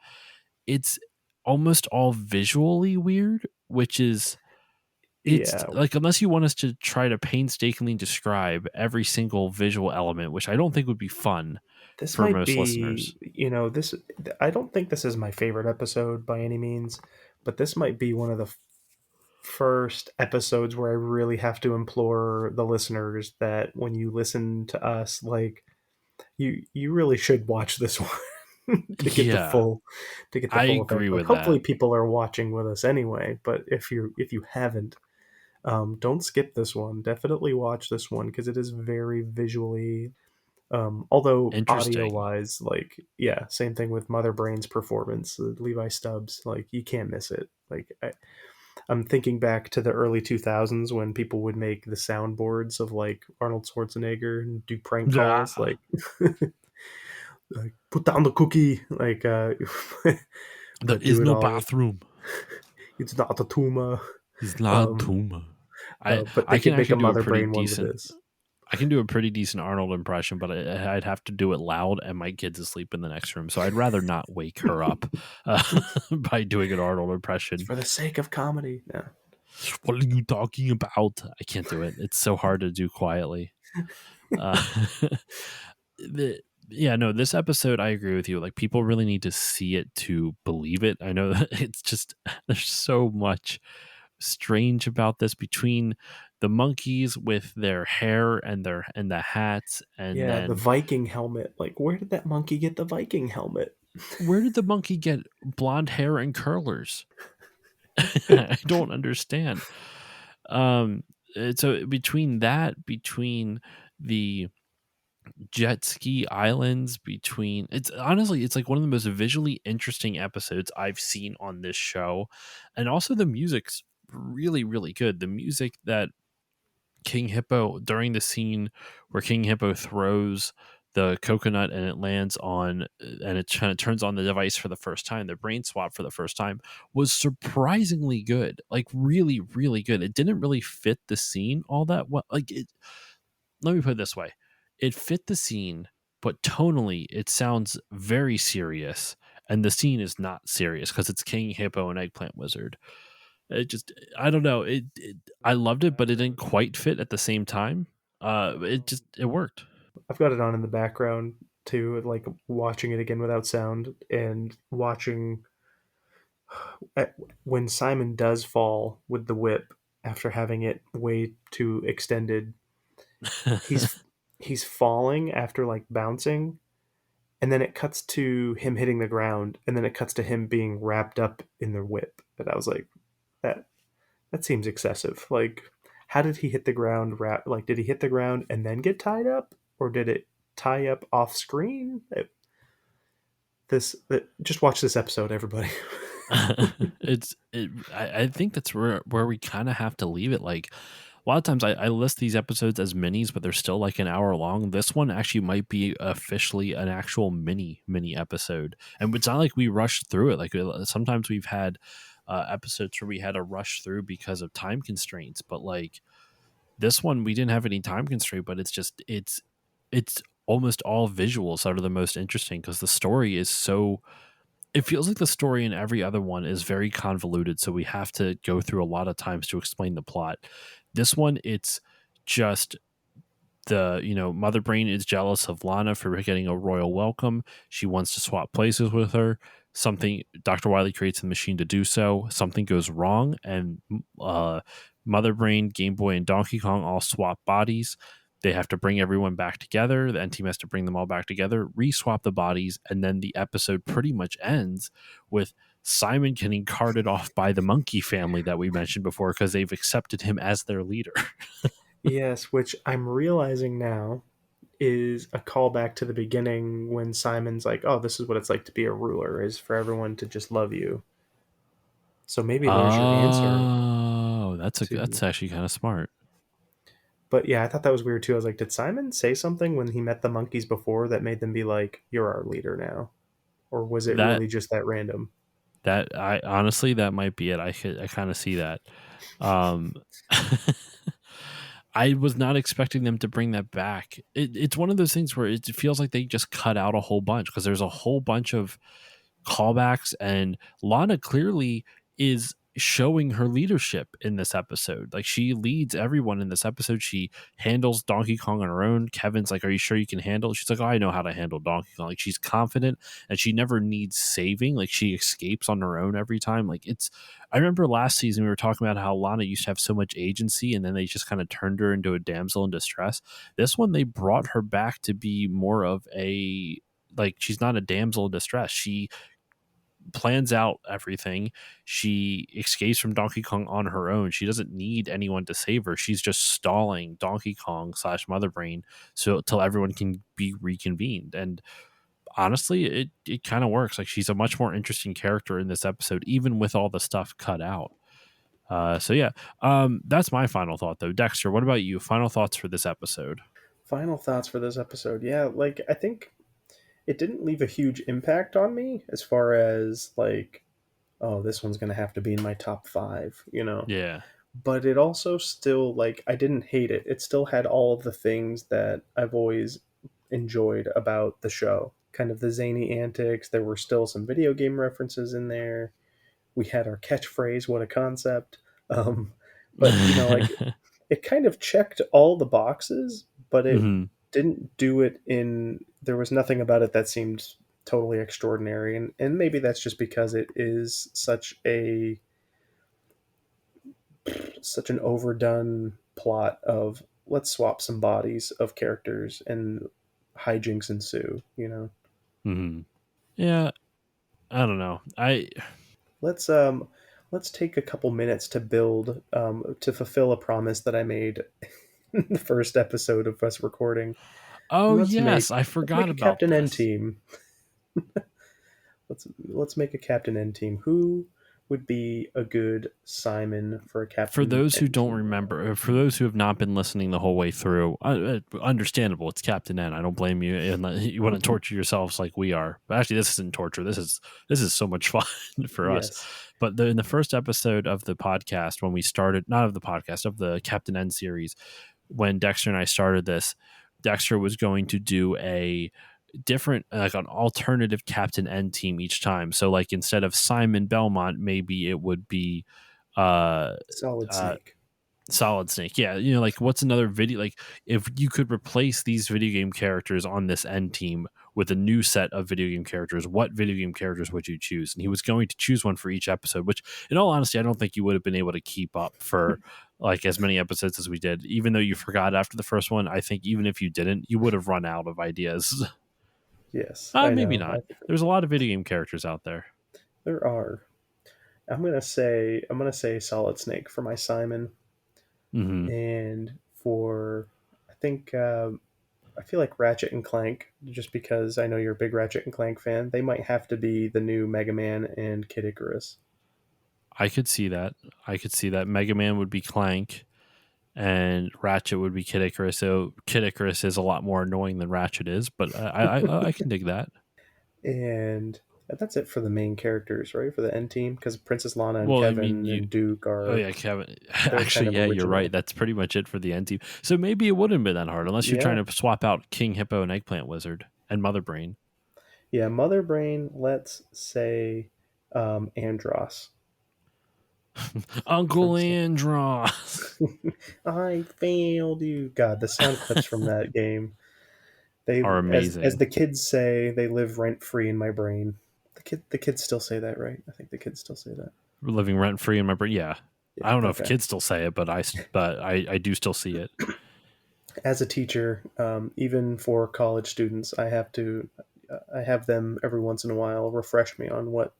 it's almost all visually weird, which is it's Yeah, like, unless you want us to try to painstakingly describe every single visual element, which I don't think would be fun this for might most be, listeners. this. I don't think this is my favorite episode by any means, but this might be one of the first episodes where I really have to implore the listeners that when you listen to us, like you really should watch this one Yeah, to get the I full effect. agree Like with hopefully that. people are watching with us anyway, but if you haven't, don't skip this one. Definitely watch this one because it is very visually. Although audio Interesting. wise, like yeah, same thing with Mother Brain's performance, Levi Stubbs. Like you can't miss it. Like I'm thinking back to the early 2000s when people would make the soundboards of like Arnold Schwarzenegger and do prank calls, Yeah. like put down the cookie, There but is do it no all. bathroom. It's not a tumor. It's not a Um, tumor. I but I they can could make actually a do a Mother pretty Brain one with decent. this. I can do a pretty decent Arnold impression, but I'd have to do it loud, and my kid's asleep in the next room, so I'd rather not wake her up by doing an Arnold It's impression. for the sake of comedy. Yeah. What are you talking about? I can't do it. It's so hard to do quietly. Uh, yeah, no, this episode, I agree with you. Like, people really need to see it to believe it. I know that it's just, there's so much strange about this, between the monkeys with their hair and the hats, and Yeah, the then Viking helmet. Like, where did that monkey get the Viking helmet? where did the monkey get blonde hair and curlers? I don't understand. Um, so between the jet ski islands, between it's honestly, it's like one of the most visually interesting episodes I've seen on this show. And also the music's really, really good. The music that King Hippo, during the scene where King Hippo throws the coconut and it lands on, and it kind of turns on the device for the first time, the brain swap for the first time, was surprisingly good. Like really, really good. It didn't really fit the scene all that well. Like it, let me put it this way. It fit the scene, but tonally it sounds very serious. And the scene is not serious because it's King Hippo and Eggplant Wizard. It just, I don't know. I loved it, but it didn't quite fit at the same time. It worked. I've got it on in the background too, like watching it again without sound and watching when Simon does fall with the whip after having it way too extended. He's he's falling after like bouncing, and then it cuts to him hitting the ground, and then it cuts to him being wrapped up in the whip. And I was like, that that seems excessive. Like, how did he hit the ground? Like, did he hit the ground and then get tied up, or did it tie up off screen? Just watch this episode, everybody. I think that's where we kind of have to leave it. Like, a lot of times I list these episodes as minis, but they're still like an hour long. This one actually might be officially an actual mini episode, and it's not like we rushed through it. Like, sometimes we've had episodes where we had to rush through because of time constraints, but like this one we didn't have any time constraint. But it's almost all visuals that are the most interesting because the story is so. It feels like the story in every other one is very convoluted, so we have to go through a lot of times to explain the plot. This one, it's just Mother Brain is jealous of Lana for getting a royal welcome. She wants to swap places with her. Something Dr. Wily creates the machine to do so. Something goes wrong, and Mother Brain, Game Boy, and Donkey Kong all swap bodies. They have to bring everyone back together. The N team has to bring them all back together, re-swap the bodies, and then the episode pretty much ends with Simon getting carted off by the monkey family that we mentioned before because they've accepted him as their leader. Yes, which I'm realizing now is a callback to the beginning when Simon's like, "Oh, this is what it's like to be a ruler, is for everyone to just love you." So maybe there's your answer Oh, to. that's actually kind of smart. But yeah, I thought that was weird too. I was like, did Simon say something when he met the monkeys before that made them be like, "You're our leader now," or was it That really just that random? that I honestly that might be it. I kind of see that. Um, I was not expecting them to bring that back. It's one of those things where it feels like they just cut out a whole bunch because there's a whole bunch of callbacks, and Lana clearly is showing her leadership in this episode. Like she leads everyone in this episode. She handles Donkey Kong on her own. Kevin's like, "Are you sure you can handle it?" She's like, "Oh, I know how to handle Donkey Kong." Like she's confident and she never needs saving. Like she escapes on her own every time. Like it's I remember last season we were talking about how Lana used to have so much agency and then they just kind of turned her into a damsel in distress. This one they brought her back to be more of a like she's not a damsel in distress. She plans out everything. She escapes from Donkey Kong on her own. She doesn't need anyone to save her. She's just stalling Donkey Kong slash Mother Brain so till everyone can be reconvened. And honestly, it kind of works. Like she's a much more interesting character in this episode, even with all the stuff cut out. So yeah, that's my final thought though. Dexter, what about you? Final thoughts for this episode? Final thoughts for this episode. Yeah, like I think it didn't leave a huge impact on me as far as like, oh, this one's gonna have to be in my top five, you know. Yeah. But it also still like I didn't hate it. It still had all of the things that I've always enjoyed about the show. Kind of the zany antics. There were still some video game references in there. We had our catchphrase, "What a concept!" Um, but you know, like it kind of checked all the boxes, but it hmm didn't do it in. There was nothing about it that seemed totally extraordinary, and maybe that's just because it is such an overdone plot of let's swap some bodies of characters and hijinks ensue. You know, hmm Yeah. I don't know. I let's um let's take a couple minutes to build to fulfill a promise that I made in the first episode of us recording. Oh And let's yes, make I let's forgot make a about Captain N this. team. Let's make a Captain N team. Who would be a good Simon for a For Captain those who N don't team? remember, for those who have not been listening the whole way through, understandable. It's Captain N. I don't blame you. And you want to torture yourselves like we are. But actually, this isn't torture. This is so much fun for us. Yes, But in the first episode of the podcast, when we started, not of the podcast, of the Captain N series, when Dexter and I started this, Dexter was going to do a different like an alternative Captain N team each time. So like instead of Simon Belmont, maybe it would be uh Solid uh Snake. Solid Snake. Yeah, like what's another video like if you could replace these video game characters on this N team with a new set of video game characters, what video game characters would you choose? And he was going to choose one for each episode, which in all honesty, I don't think you would have been able to keep up for like as many episodes as we did. Even though you forgot after the first one, I think even if you didn't, you would have run out of ideas. Yes, I Maybe know. not. There's a lot of video game characters out there. There are. I'm gonna say Solid Snake for my Simon, hmm and for I think I feel like Ratchet and Clank, just because I know you're a big Ratchet and Clank fan. They might have to be the new Mega Man and Kid Icarus. I could see that. I could see that. Mega Man would be Clank, and Ratchet would be Kid Icarus. So Kid Icarus is a lot more annoying than Ratchet is, but I can dig that. And That's it for the main characters, right? For the end team, because Princess Lana and Well, I mean, Kevin and Duke oh are yeah, Kevin. they're kind Actually, of yeah, you're right. original. That's pretty much it for the end team. So maybe it wouldn't have been that hard unless you're Yeah, trying to swap out King Hippo and Eggplant Wizard and Mother Brain. yeah. Mother Brain. Let's say Andros Uncle from. Andros I failed you. God, the sound clips from that game. They, are as amazing. the kids say, they live rent free in my brain. The kids still say that, right? I think the kids still say that. We're living rent free in my brain. Yeah, Yeah. I don't know if Okay. kids still say it, but I do still see it. As a teacher, even for college students, I have them every once in a while refresh me on what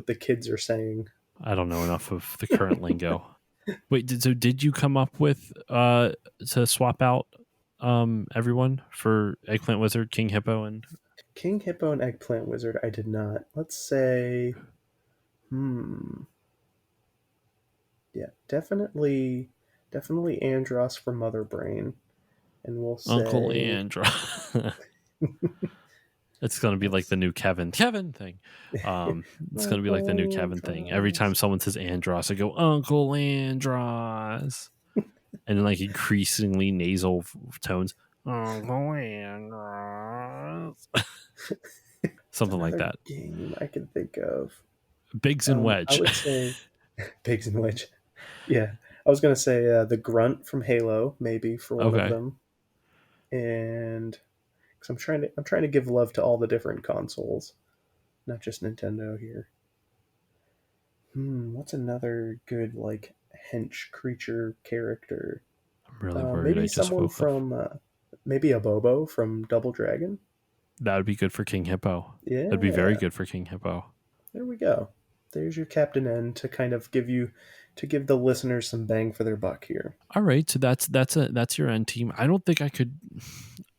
the kids are saying. I don't know enough of the current lingo. Wait, did you come up with to swap out everyone for Eggplant Wizard, King Hippo, and King Hippo and Eggplant Wizard, I did not. Let's say, hmm, yeah, definitely Andros for Mother Brain, and we'll Uncle say Andros? It's gonna be like let's the new Kevin thing. It's gonna be like the Uncle new Kevin thing. Every time Andros. someone says Andros, I go Uncle Andros, and then like increasingly nasal tones. Uncle Andros, What's something like another that. game I can think of? Biggs and I Wedge. would say Pigs and Wedge. Yeah, I was gonna say the Grunt from Halo, maybe for one of Okay, them, and because I'm trying to give love to all the different consoles, not just Nintendo here. What's another good like hench creature character? I'm really worried. Maybe I just someone woke up. from maybe a Bobo from Double Dragon. That would be good for King Hippo. That'd be very Yeah, good for King Hippo. there we go. There's your Captain N to kind of give the listeners some bang for their buck here. All right, so that's your end team. I don't think I could.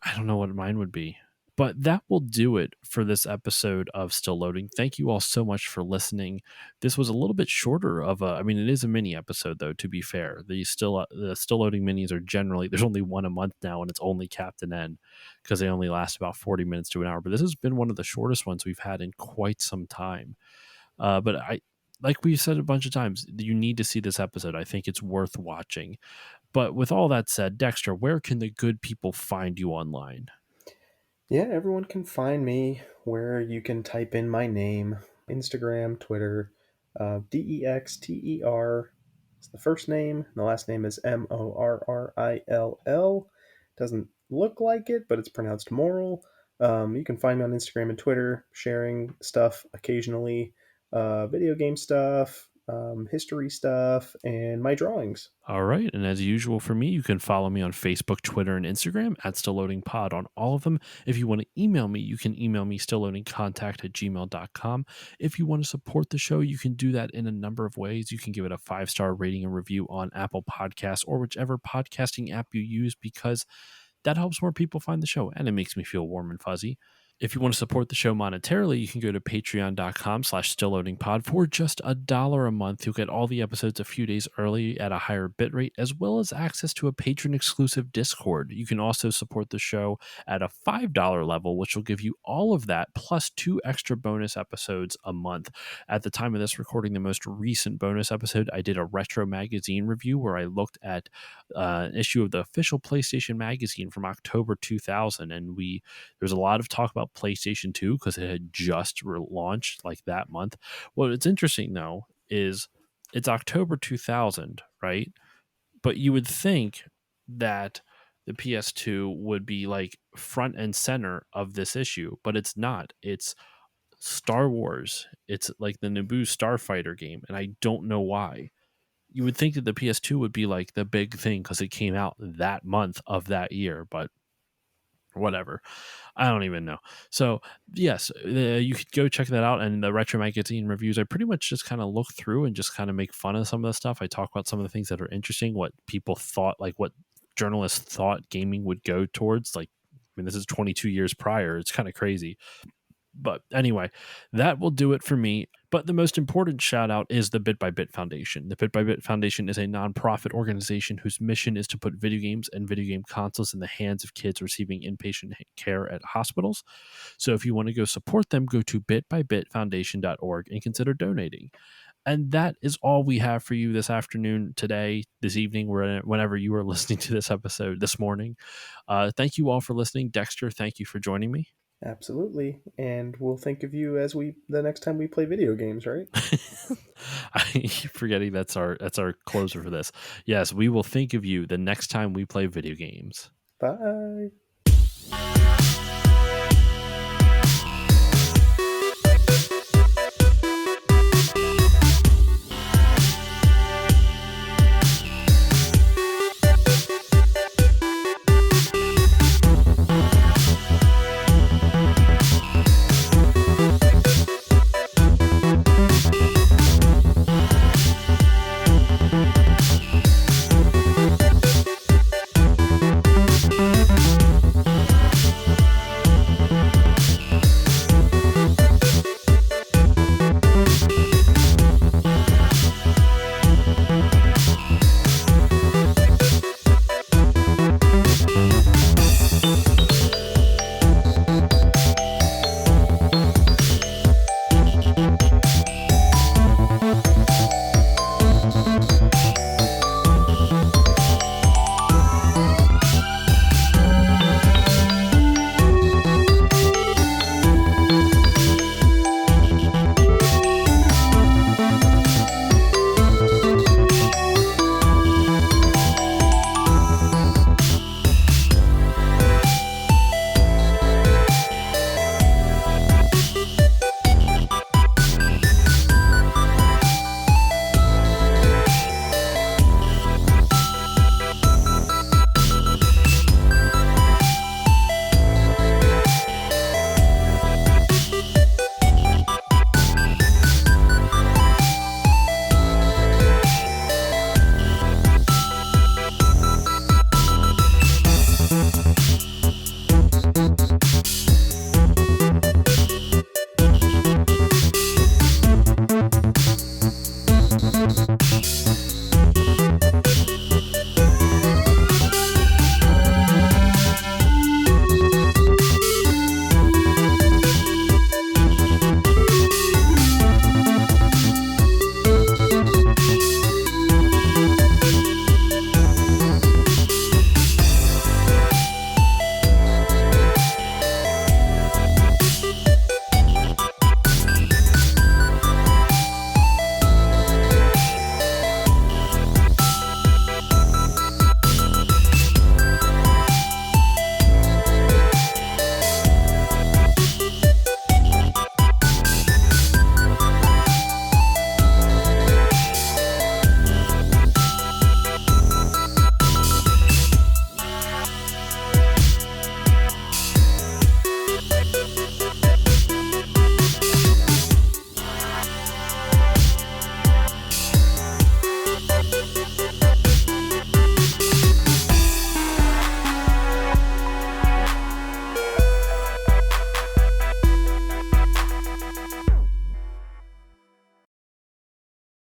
I don't know what mine would be, but that will do it for this episode of Still Loading. Thank you all so much for listening. This was a little bit shorter of a. I mean, it is a mini episode though. To be fair, the Still Loading minis are generally there's only one a month now, and it's only Captain N because they only last about 40 minutes to an hour. But this has been one of the shortest ones we've had in quite some time. But like we've said a bunch of times, you need to see this episode. I think it's worth watching. But with all that said, Dexter, where can the good people find you online? Yeah, everyone can find me where you can type in my name, Instagram, Twitter, Dexter. It's the first name. And the last name is Morrill. Doesn't look like it, but it's pronounced Moral. You can find me on Instagram and Twitter, sharing stuff occasionally, video game stuff, history stuff, and my drawings. All right. And as usual for me, you can follow me on Facebook, Twitter, and Instagram at StillLoadingPod on all of them. If you want to email me, you can email me stillloadingcontact@gmail.com. If you want to support the show, you can do that in a number of ways. You can give it a 5-star rating and review on Apple Podcasts or whichever podcasting app you use because that helps more people find the show and it makes me feel warm and fuzzy. If you want to support the show monetarily, you can go to patreon.com/stillloadingpod for just $1 a month. You'll get all the episodes a few days early at a higher bitrate, as well as access to a patron exclusive Discord. You can also support the show at a $5 level, which will give you all of that plus 2 extra bonus episodes a month. At the time of this recording, the most recent bonus episode, I did a retro magazine review where I looked at an issue of the official PlayStation magazine from October 2000, and there's a lot of talk about PlayStation 2 because it had just launched like that month. What's interesting though is it's October 2000, right? But you would think that the PS2 would be like front and center of this issue, but it's not. It's Star Wars. It's like the Naboo Starfighter game, and I don't know why. You would think that the PS2 would be like the big thing because it came out that month of that year, but whatever. I don't even know. So yes, you could go check that out. And the retro magazine reviews, I pretty much just kind of look through and just kind of make fun of some of the stuff. I talk about some of the things that are interesting, what people thought, like what journalists thought gaming would go towards. Like, I mean, this is 22 years prior. It's kind of crazy. But anyway, that will do it for me. But the most important shout out is the Bit by Bit Foundation. The Bit by Bit Foundation is a nonprofit organization whose mission is to put video games and video game consoles in the hands of kids receiving inpatient care at hospitals. So if you want to go support them, go to bitbybitfoundation.org and consider donating. And that is all we have for you this afternoon, today, this evening, whenever you are listening to this episode this morning. Thank you all for listening. Dexter, thank you for joining me. Absolutely. And we'll think of you as the next time we play video games, right? I keep forgetting that's our closer for this. Yes, we will think of you the next time we play video games. Bye.